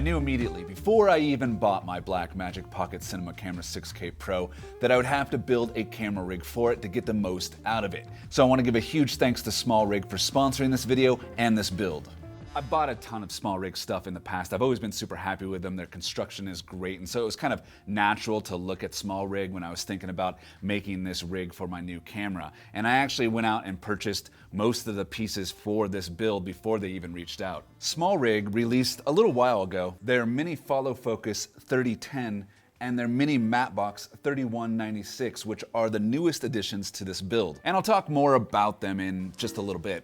I knew immediately, before I even bought my Blackmagic Pocket Cinema Camera 6K Pro, that I would have to build a camera rig for it to get the most out of it. So I want to give a huge thanks to SmallRig for sponsoring this video and this build. I've bought a ton of SmallRig stuff in the past. I've always been super happy with them. Their construction is great, and so it was kind of natural to look at SmallRig when I was thinking about making this rig for my new camera. And I actually went out and purchased most of the pieces for this build before they even reached out. SmallRig released a little while ago their Mini Follow Focus 3010 and their Mini Mattebox 3196, which are the newest additions to this build. And I'll talk more about them in just a little bit.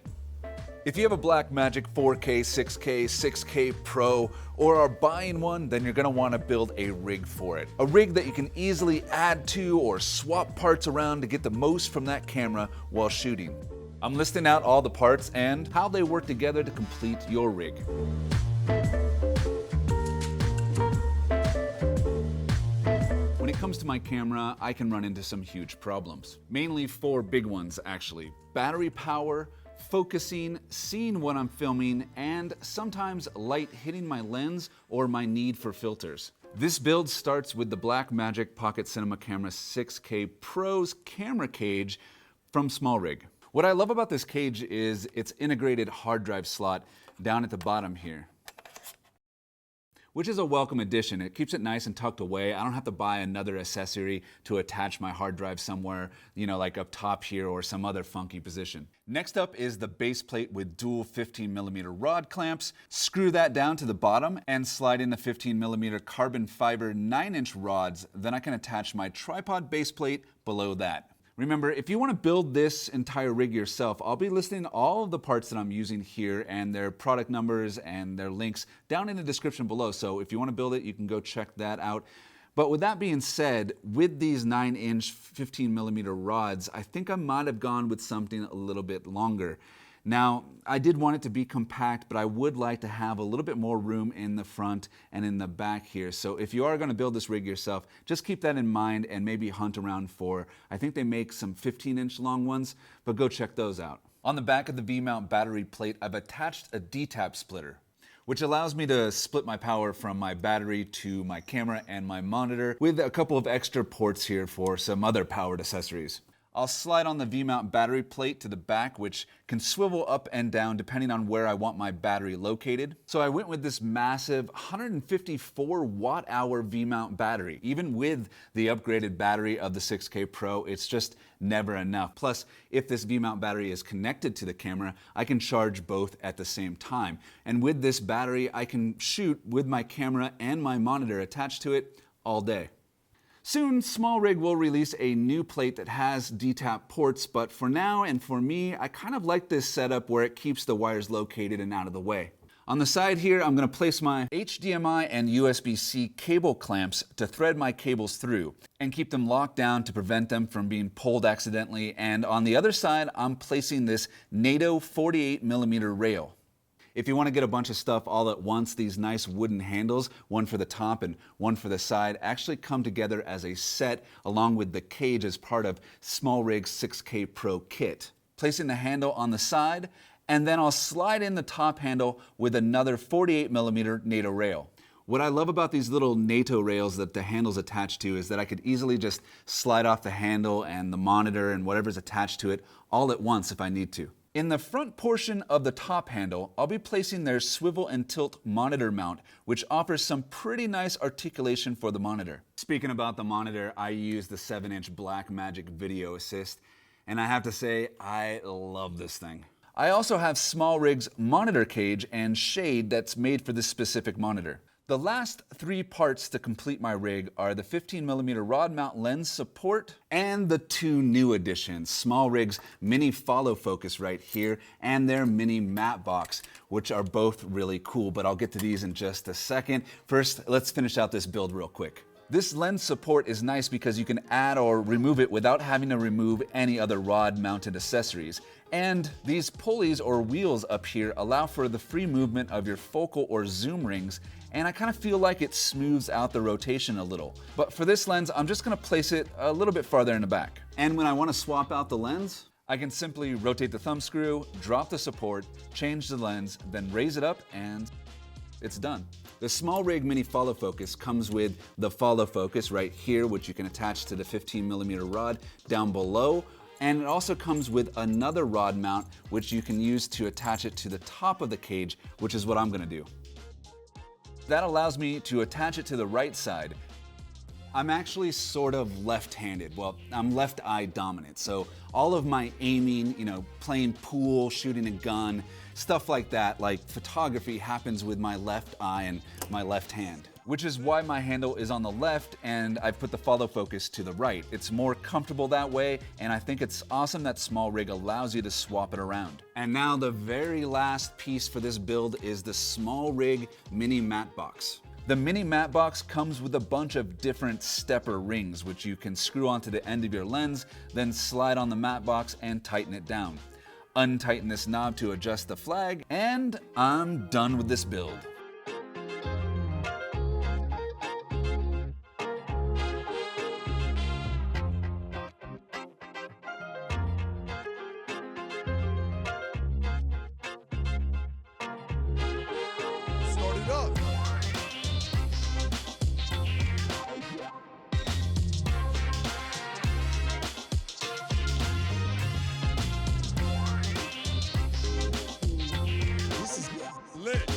If you have a Blackmagic 4K, 6K, 6K Pro, or are buying one, then you're gonna wanna build a rig for it. A rig that you can easily add to or swap parts around to get the most from that camera while shooting. I'm listing out all the parts and how they work together to complete your rig. When it comes to my camera, I can run into some huge problems. Mainly 4 big ones, actually. Battery power, focusing, seeing what I'm filming, and sometimes light hitting my lens or my need for filters. This build starts with the Blackmagic Pocket Cinema Camera 6K Pro's camera cage from SmallRig. What I love about this cage is its integrated hard drive slot down at the bottom here, which is a welcome addition. It keeps it nice and tucked away. I don't have to buy another accessory to attach my hard drive somewhere, like up top here or some other funky position. Next up is the base plate with dual 15mm rod clamps. Screw that down to the bottom and slide in the 15mm carbon fiber 9-inch rods. Then I can attach my tripod base plate below that. Remember, if you want to build this entire rig yourself, I'll be listing all of the parts that I'm using here and their product numbers and their links down in the description below. So if you want to build it, you can go check that out. But with that being said, with these 9-inch 15mm rods, I think I might have gone with something a little bit longer. Now, I did want it to be compact, but I would like to have a little bit more room in the front and in the back here. So if you are going to build this rig yourself, just keep that in mind and maybe hunt around for, I think they make some 15-inch long ones, but go check those out. On the back of the V-mount battery plate, I've attached a D-tap splitter, which allows me to split my power from my battery to my camera and my monitor with a couple of extra ports here for some other powered accessories. I'll slide on the V-mount battery plate to the back, which can swivel up and down depending on where I want my battery located. So I went with this massive 154 watt-hour V-mount battery. Even with the upgraded battery of the 6K Pro, it's just never enough. Plus, if this V-mount battery is connected to the camera, I can charge both at the same time. And with this battery, I can shoot with my camera and my monitor attached to it all day. Soon, SmallRig will release a new plate that has D-tap ports, but for now and for me, I kind of like this setup where it keeps the wires located and out of the way. On the side here, I'm going to place my HDMI and USB-C cable clamps to thread my cables through and keep them locked down to prevent them from being pulled accidentally. And on the other side, I'm placing this NATO 48mm rail. If you want to get a bunch of stuff all at once, these nice wooden handles, one for the top and one for the side, actually come together as a set along with the cage as part of SmallRig's 6K Pro kit. Placing the handle on the side, and then I'll slide in the top handle with another 48mm NATO rail. What I love about these little NATO rails that the handle's attached to is that I could easily just slide off the handle and the monitor and whatever's attached to it all at once if I need to. In the front portion of the top handle, I'll be placing their swivel and tilt monitor mount, which offers some pretty nice articulation for the monitor. Speaking about the monitor, I use the 7-inch Blackmagic Video Assist, and I have to say, I love this thing. I also have SmallRig's monitor cage and shade that's made for this specific monitor. The last 3 parts to complete my rig are the 15mm rod mount lens support and the 2 new additions, SmallRig's Mini Follow Focus right here and their Mini Mattebox, which are both really cool, but I'll get to these in just a second. First, let's finish out this build real quick. This lens support is nice because you can add or remove it without having to remove any other rod-mounted accessories. And these pulleys or wheels up here allow for the free movement of your focal or zoom rings, and I kind of feel like it smooths out the rotation a little. But for this lens, I'm just gonna place it a little bit farther in the back. And when I wanna swap out the lens, I can simply rotate the thumb screw, drop the support, change the lens, then raise it up and it's done. The SmallRig Mini Follow Focus comes with the follow focus right here, which you can attach to the 15mm rod down below. And it also comes with another rod mount, which you can use to attach it to the top of the cage, which is what I'm gonna do. That allows me to attach it to the right side. I'm actually sort of left-handed. Well, I'm left eye dominant. So all of my aiming, playing pool, shooting a gun, stuff like that, like photography, happens with my left eye and my left hand. Which is why my handle is on the left and I've put the follow focus to the right. It's more comfortable that way, and I think it's awesome that SmallRig allows you to swap it around. And now the very last piece for this build is the SmallRig Mini Matte Box. The Mini Matte Box comes with a bunch of different stepper rings, which you can screw onto the end of your lens, then slide on the matte box and tighten it down. Untighten this knob to adjust the flag, and I'm done with this build. Start it up. This is lit.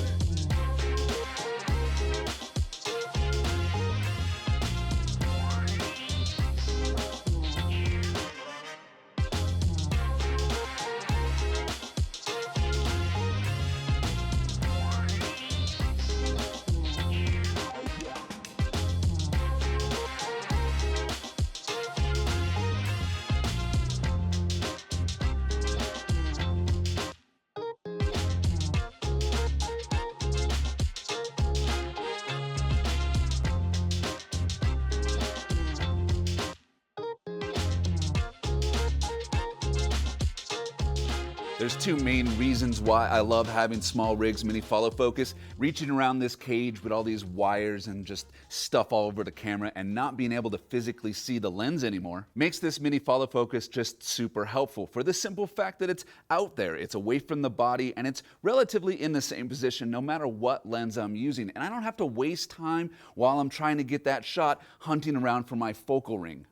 There's two main reasons why I love having SmallRig's Mini Follow Focus. Reaching around this cage with all these wires and just stuff all over the camera and not being able to physically see the lens anymore makes this Mini Follow Focus just super helpful for the simple fact that it's out there, it's away from the body, and it's relatively in the same position no matter what lens I'm using. And I don't have to waste time while I'm trying to get that shot hunting around for my focal ring.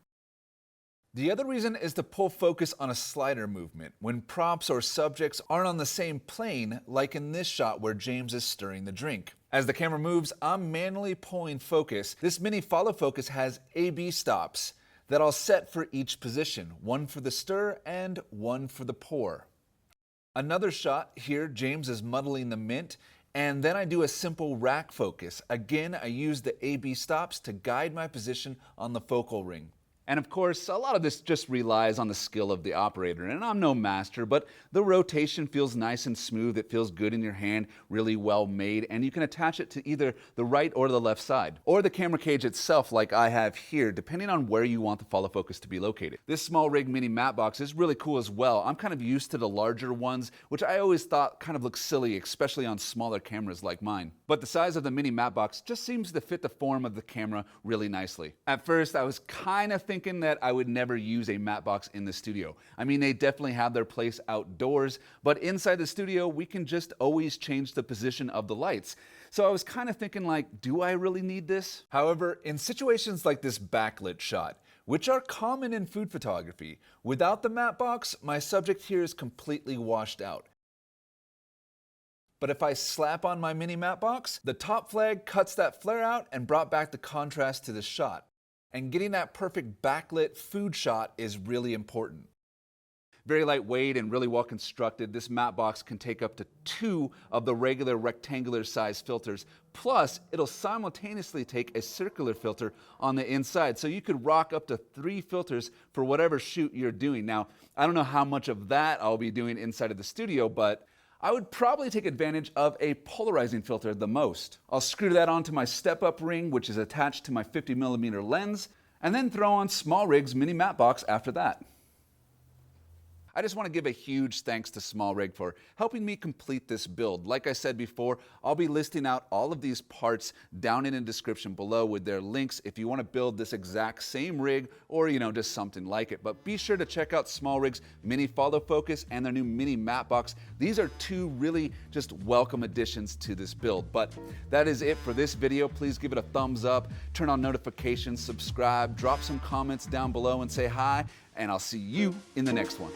The other reason is to pull focus on a slider movement when props or subjects aren't on the same plane, like in this shot where James is stirring the drink. As the camera moves, I'm manually pulling focus. This Mini Follow Focus has A/B stops that I'll set for each position, one for the stir and one for the pour. Another shot here, James is muddling the mint, and then I do a simple rack focus. Again, I use the A/B stops to guide my position on the focal ring. And of course, a lot of this just relies on the skill of the operator, and I'm no master, but the rotation feels nice and smooth, it feels good in your hand, really well made, and you can attach it to either the right or the left side, or the camera cage itself like I have here, depending on where you want the follow focus to be located. This SmallRig Mini Matte Box is really cool as well. I'm kind of used to the larger ones, which I always thought kind of look silly, especially on smaller cameras like mine. But the size of the Mini Matte Box just seems to fit the form of the camera really nicely. At first, I was kind of thinking that I would never use a matte box in the studio. I mean, they definitely have their place outdoors, but inside the studio, we can just always change the position of the lights. So I was kind of thinking like, do I really need this? However, in situations like this backlit shot, which are common in food photography, without the matte box, my subject here is completely washed out. But if I slap on my Mini Matte Box, the top flag cuts that flare out and brought back the contrast to the shot. And getting that perfect backlit food shot is really important. Very lightweight and really well constructed, this matte box can take up to 2 of the regular rectangular size filters, plus it'll simultaneously take a circular filter on the inside, so you could rock up to 3 filters for whatever shoot you're doing. Now, I don't know how much of that I'll be doing inside of the studio, but I would probably take advantage of a polarizing filter the most. I'll screw that onto my step-up ring, which is attached to my 50mm lens, and then throw on SmallRig's Mini Matte Box after that. I just want to give a huge thanks to SmallRig for helping me complete this build. Like I said before, I'll be listing out all of these parts down in the description below with their links if you want to build this exact same rig or, just something like it. But be sure to check out SmallRig's mini follow focus and their new mini matte box. These are two really just welcome additions to this build. But that is it for this video. Please give it a thumbs up, turn on notifications, subscribe, drop some comments down below and say hi, and I'll see you in the next one.